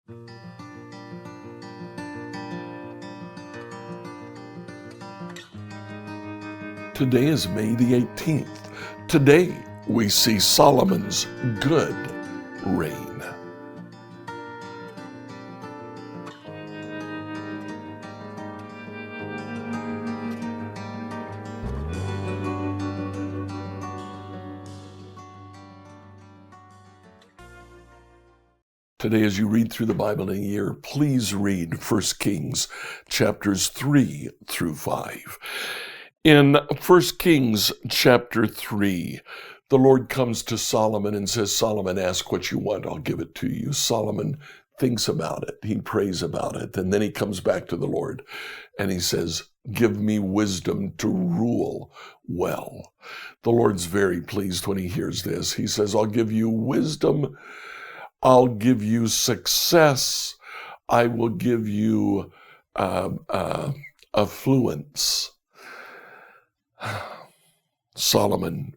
Today is May the 18th. Today we see Solomon's good reign. Today, as you read through the Bible in a year, please read 1 Kings chapters 3 through 5. In 1 Kings chapter 3, the Lord comes to Solomon and says, Solomon, ask what you want, I'll give it to you. Solomon thinks about it. He prays about it. And then he comes back to the Lord and he says, give me wisdom to rule well. The Lord's very pleased when he hears this. He says, I'll give you wisdom. I'll give you success. I will give you affluence. Solomon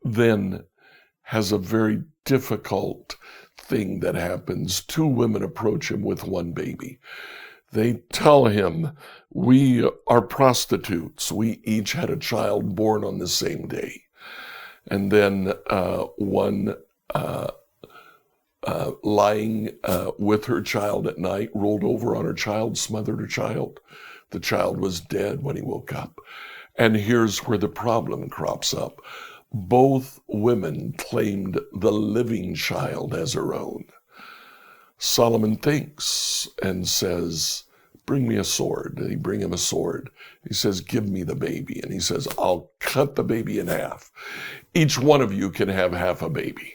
then has a very difficult thing that happens. Two women approach him with one baby. They tell him, we are prostitutes. We each had a child born on the same day. And then one lying with her child at night, rolled over on her child, smothered her child. The child was dead when he woke up. And here's where the problem crops up. Both women claimed the living child as her own. Solomon thinks and says, bring me a sword. They bring him a sword. He says, give me the baby. And he says, I'll cut the baby in half. Each one of you can have half a baby.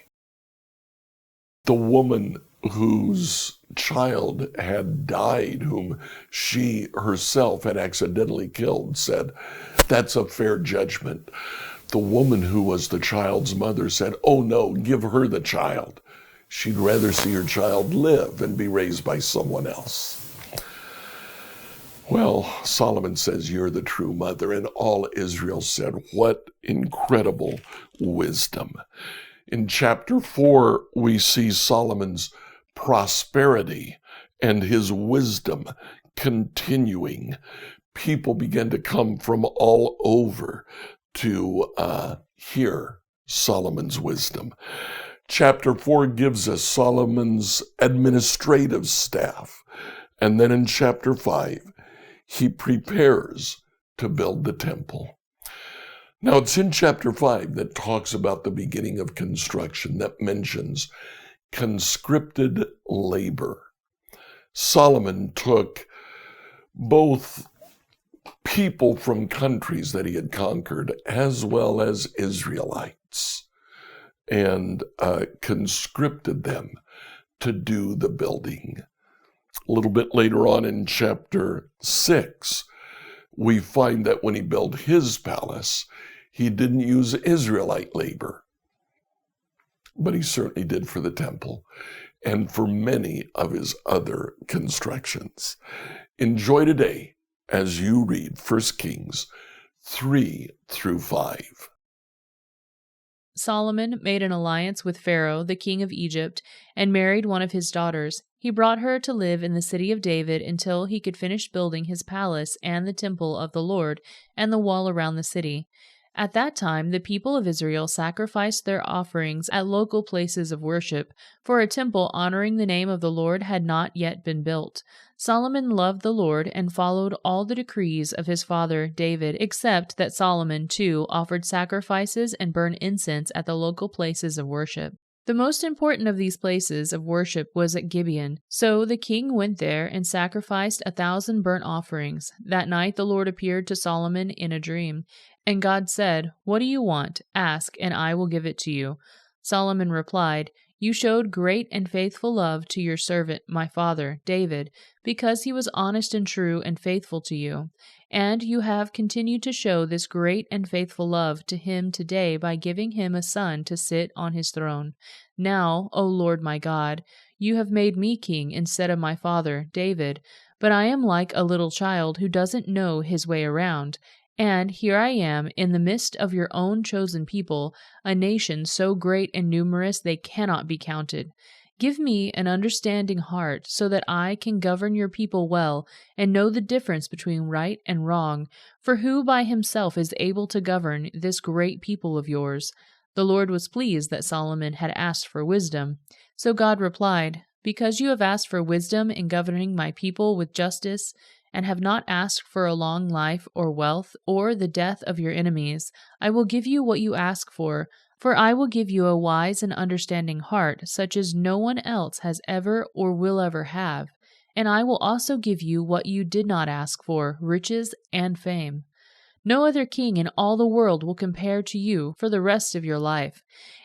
The woman whose child had died, whom she herself had accidentally killed, said, that's a fair judgment. The woman who was the child's mother said, oh no, give her the child. She'd rather see her child live and be raised by someone else. Well, Solomon says, you're the true mother. And all Israel said, what incredible wisdom. In chapter 4, we see Solomon's prosperity and his wisdom continuing. People began to come from all over to hear Solomon's wisdom. Chapter 4 gives us Solomon's administrative staff. And then in chapter 5, he prepares to build the temple. Now, it's in chapter 5 that talks about the beginning of construction, that mentions conscripted labor. Solomon took both people from countries that he had conquered as well as Israelites and conscripted them to do the building. A little bit later on in chapter 6, we find that when he built his palace, he didn't use Israelite labor, but he certainly did for the temple and for many of his other constructions. Enjoy today as you read 1 Kings 3 through 5. Solomon made an alliance with Pharaoh, the king of Egypt, and married one of his daughters. He brought her to live in the city of David until he could finish building his palace and the temple of the Lord and the wall around the city. At that time, the people of Israel sacrificed their offerings at local places of worship, for a temple honoring the name of the Lord had not yet been built. Solomon loved the Lord and followed all the decrees of his father David, except that Solomon, too, offered sacrifices and burned incense at the local places of worship. The most important of these places of worship was at Gibeon. So the king went there and sacrificed 1,000 burnt offerings. That night the Lord appeared to Solomon in a dream. And God said, "What do you want? Ask, and I will give it to you." Solomon replied, "You showed great and faithful love to your servant, my father, David, because he was honest and true and faithful to you. And you have continued to show this great and faithful love to him today by giving him a son to sit on his throne. Now, O Lord my God, you have made me king instead of my father, David, but I am like a little child who doesn't know his way around. And here I am in the midst of your own chosen people, a nation so great and numerous they cannot be counted. Give me an understanding heart so that I can govern your people well and know the difference between right and wrong. For who by himself is able to govern this great people of yours?" The Lord was pleased that Solomon had asked for wisdom. So God replied, "Because you have asked for wisdom in governing my people with justice, and have not asked for a long life or wealth or the death of your enemies, I will give you what you ask for. For I will give you a wise and understanding heart, such as no one else has ever or will ever have. And I will also give you what you did not ask for, riches and fame. No other king in all the world will compare to you for the rest of your life.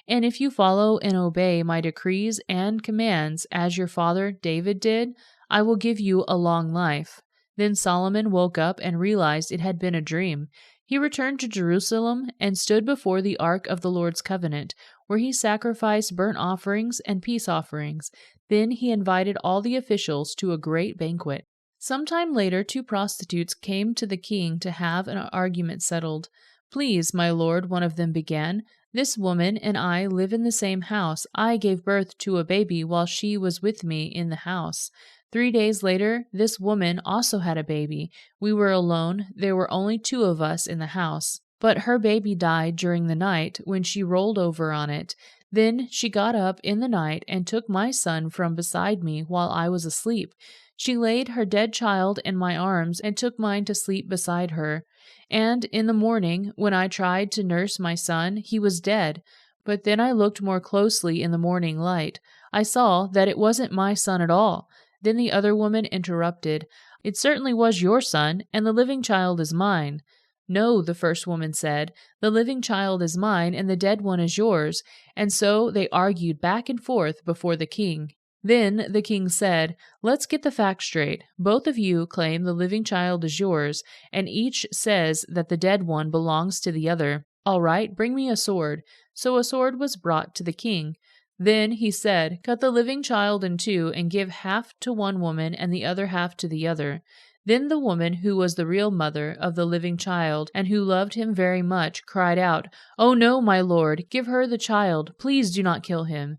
And if you follow and obey my decrees and commands, as your father David did, I will give you a long life." Then Solomon woke up and realized it had been a dream. He returned to Jerusalem and stood before the ark of the Lord's covenant, where he sacrificed burnt offerings and peace offerings. Then he invited all the officials to a great banquet. Some time later, 2 prostitutes came to the king to have an argument settled. "Please, my lord," one of them began, "this woman and I live in the same house. I gave birth to a baby while she was with me in the house. 3 days later, this woman also had a baby. We were alone. There were only 2 of us in the house. But her baby died during the night when she rolled over on it. Then she got up in the night and took my son from beside me while I was asleep. She laid her dead child in my arms and took mine to sleep beside her. And in the morning, when I tried to nurse my son, he was dead. But then I looked more closely in the morning light. I saw that it wasn't my son at all." Then the other woman interrupted, "It certainly was your son, and the living child is mine." "No," the first woman said, "the living child is mine, and the dead one is yours." And so they argued back and forth before the king. Then the king said, "Let's get the facts straight. Both of you claim the living child is yours, and each says that the dead one belongs to the other. All right, bring me a sword." So a sword was brought to the king. Then he said, "Cut the living child in 2 and give half to one woman and the other half to the other." Then the woman who was the real mother of the living child and who loved him very much cried out, "Oh no, my lord, give her the child. Please do not kill him."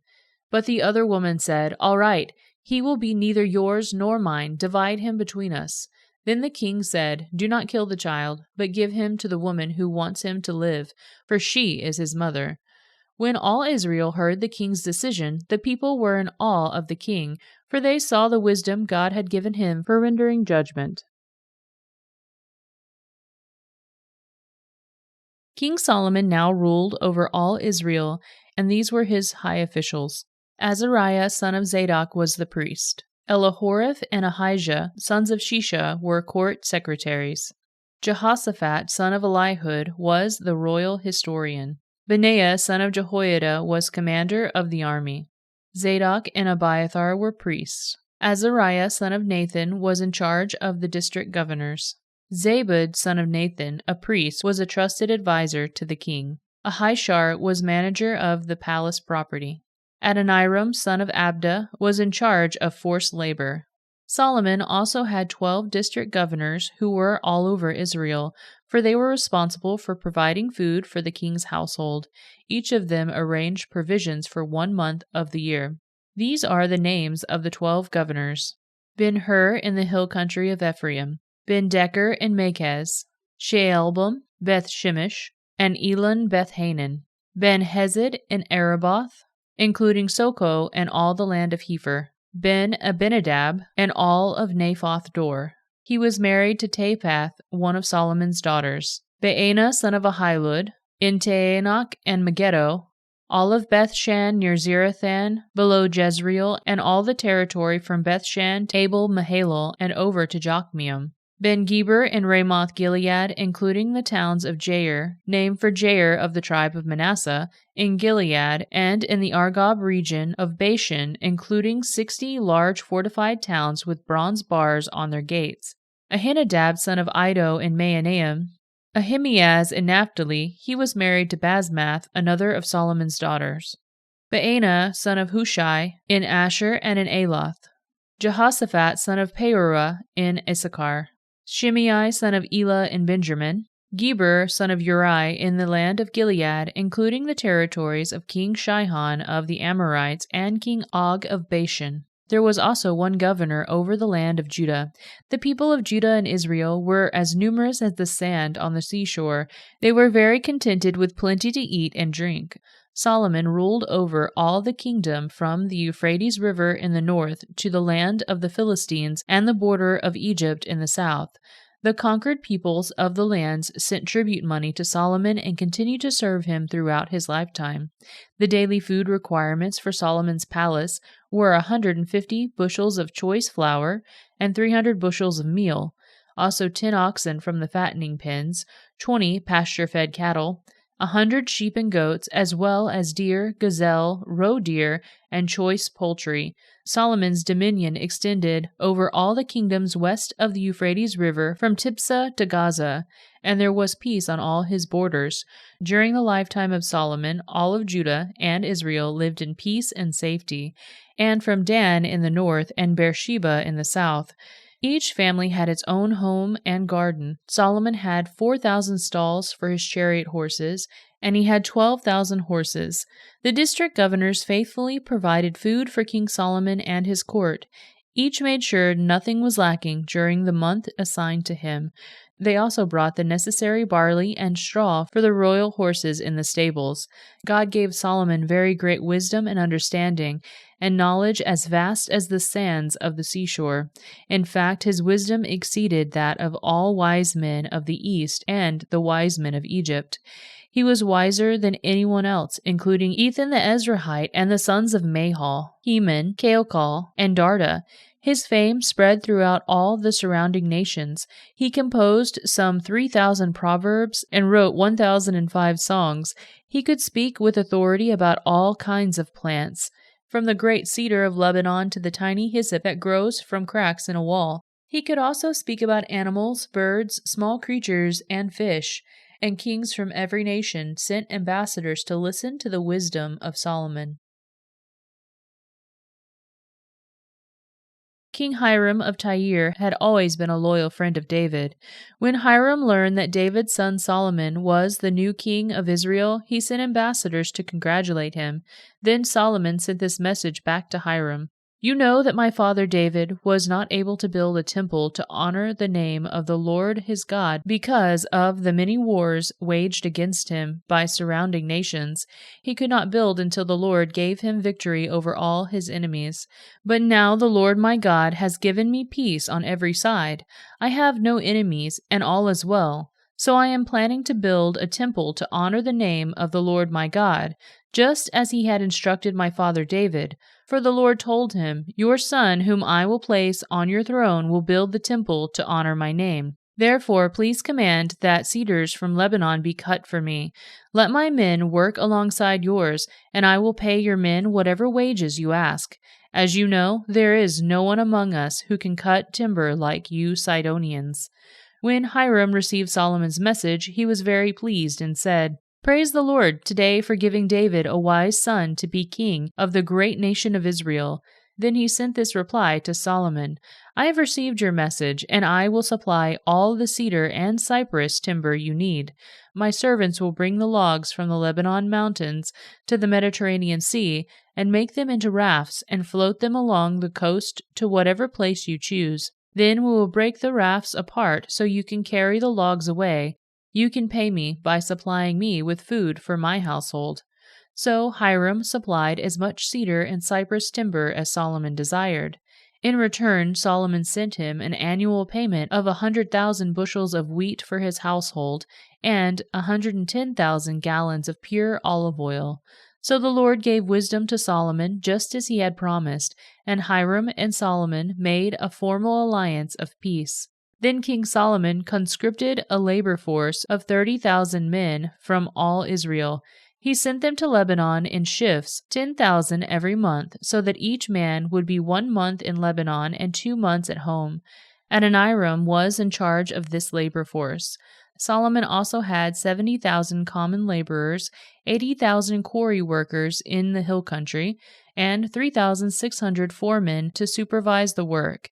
But the other woman said, "All right, he will be neither yours nor mine. Divide him between us." Then the king said, "Do not kill the child, but give him to the woman who wants him to live, for she is his mother." When all Israel heard the king's decision, the people were in awe of the king, for they saw the wisdom God had given him for rendering judgment. King Solomon now ruled over all Israel, and these were his high officials. Azariah, son of Zadok, was the priest. Elihoreph and Ahijah, sons of Shisha, were court secretaries. Jehoshaphat, son of Elihud, was the royal historian. Benaiah, son of Jehoiada, was commander of the army. Zadok and Abiathar were priests. Azariah, son of Nathan, was in charge of the district governors. Zabud, son of Nathan, a priest, was a trusted advisor to the king. Ahishar was manager of the palace property. Adoniram, son of Abda, was in charge of forced labor. Solomon also had 12 district governors who were all over Israel, for they were responsible for providing food for the king's household. Each of them arranged provisions for 1 month of the year. These are the names of the 12 governors: Ben-Hur in the hill country of Ephraim, Ben-Decker in Makaz, Shaalbim, Beth-Shemesh, and Elon Beth-Hanan, Ben-Hesed in Araboth, including Soko and all the land of Hepher, Ben-Abinadab and all of Naphoth Dor. He was married to Taphath, one of Solomon's daughters. Baana, son of Ahilud, in Taanach and Megiddo, all of Bethshan near Zarethan, below Jezreel, and all the territory from Bethshan to Abel-Mahalal and over to Jokmeam. Ben-Geber in Ramoth Gilead, including the towns of Jair, named for Jair of the tribe of Manasseh, in Gilead, and in the Argob region of Bashan, including 60 large fortified towns with bronze bars on their gates. Ahinadab, son of Iddo in Mahanaim. Ahimaaz in Naphtali, he was married to Basmath, another of Solomon's daughters. Baana, son of Hushai, in Asher and in Aloth. Jehoshaphat, son of Peorah, in Issachar. Shimei, son of Elah, in Benjamin. Geber, son of Uri, in the land of Gilead, including the territories of King Shihon of the Amorites and King Og of Bashan. There was also one governor over the land of Judah. The people of Judah and Israel were as numerous as the sand on the seashore. They were very contented with plenty to eat and drink. Solomon ruled over all the kingdom from the Euphrates River in the north to the land of the Philistines and the border of Egypt in the south. The conquered peoples of the lands sent tribute money to Solomon and continued to serve him throughout his lifetime. The daily food requirements for Solomon's palace were 150 bushels of choice flour and 300 bushels of meal, also 10 oxen from the fattening pens, 20 pasture-fed cattle, 100 sheep and goats, as well as deer, gazelle, roe deer, and choice poultry. Solomon's dominion extended over all the kingdoms west of the Euphrates River from Tiphsah to Gaza, and there was peace on all his borders. During the lifetime of Solomon, all of Judah and Israel lived in peace and safety, and from Dan in the north and Beersheba in the south, each family had its own home and garden. Solomon had 4,000 stalls for his chariot horses, and he had 12,000 horses. The district governors faithfully provided food for King Solomon and his court. Each made sure nothing was lacking during the month assigned to him. They also brought the necessary barley and straw for the royal horses in the stables. God gave Solomon very great wisdom and understanding, and knowledge as vast as the sands of the seashore. In fact, his wisdom exceeded that of all wise men of the East and the wise men of Egypt. He was wiser than anyone else, including Ethan the Ezrahite and the sons of Mahal, Heman, Calcol, and Darda. His fame spread throughout all the surrounding nations. He composed some 3,000 proverbs and wrote 1,005 songs. He could speak with authority about all kinds of plants, from the great cedar of Lebanon to the tiny hyssop that grows from cracks in a wall. He could also speak about animals, birds, small creatures, and fish. And kings from every nation sent ambassadors to listen to the wisdom of Solomon. King Hiram of Tyre had always been a loyal friend of David. When Hiram learned that David's son Solomon was the new king of Israel, he sent ambassadors to congratulate him. Then Solomon sent this message back to Hiram. You know that my father David was not able to build a temple to honor the name of the Lord his God because of the many wars waged against him by surrounding nations. He could not build until the Lord gave him victory over all his enemies. But now the Lord my God has given me peace on every side. I have no enemies, and all is well. So I am planning to build a temple to honor the name of the Lord my God, just as he had instructed my father David. For the Lord told him, Your son, whom I will place on your throne, will build the temple to honor my name. Therefore, please command that cedars from Lebanon be cut for me. Let my men work alongside yours, and I will pay your men whatever wages you ask. As you know, there is no one among us who can cut timber like you Sidonians. When Hiram received Solomon's message, he was very pleased and said, Praise the Lord today for giving David a wise son to be king of the great nation of Israel. Then he sent this reply to Solomon, I have received your message, and I will supply all the cedar and cypress timber you need. My servants will bring the logs from the Lebanon mountains to the Mediterranean Sea and make them into rafts and float them along the coast to whatever place you choose. Then we will break the rafts apart so you can carry the logs away. You can pay me by supplying me with food for my household. So Hiram supplied as much cedar and cypress timber as Solomon desired. In return, Solomon sent him an annual payment of 100,000 bushels of wheat for his household and 110,000 gallons of pure olive oil. So the Lord gave wisdom to Solomon just as he had promised, and Hiram and Solomon made a formal alliance of peace. Then King Solomon conscripted a labor force of 30,000 men from all Israel. He sent them to Lebanon in shifts, 10,000 every month, so that each man would be 1 month in Lebanon and 2 months at home. Adoniram was in charge of this labor force. Solomon also had 70,000 common laborers, 80,000 quarry workers in the hill country, and 3,600 foremen to supervise the work.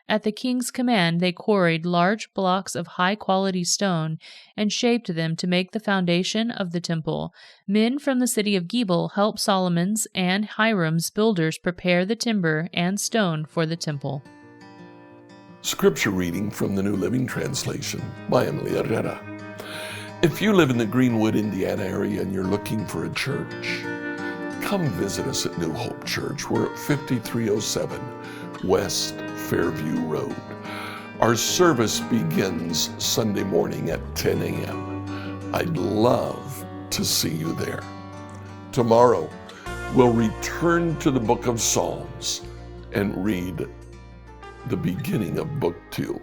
At the king's command, they quarried large blocks of high-quality stone and shaped them to make the foundation of the temple. Men from the city of Gebal helped Solomon's and Hiram's builders prepare the timber and stone for the temple. Scripture reading from the New Living Translation by Emily Herrera. If you live in the Greenwood, Indiana area and you're looking for a church, come visit us at New Hope Church. We're at 5307 West Fairview Road. Our service begins Sunday morning at 10 a.m. I'd love to see you there. Tomorrow, we'll return to the book of Psalms and read the beginning of Book 2.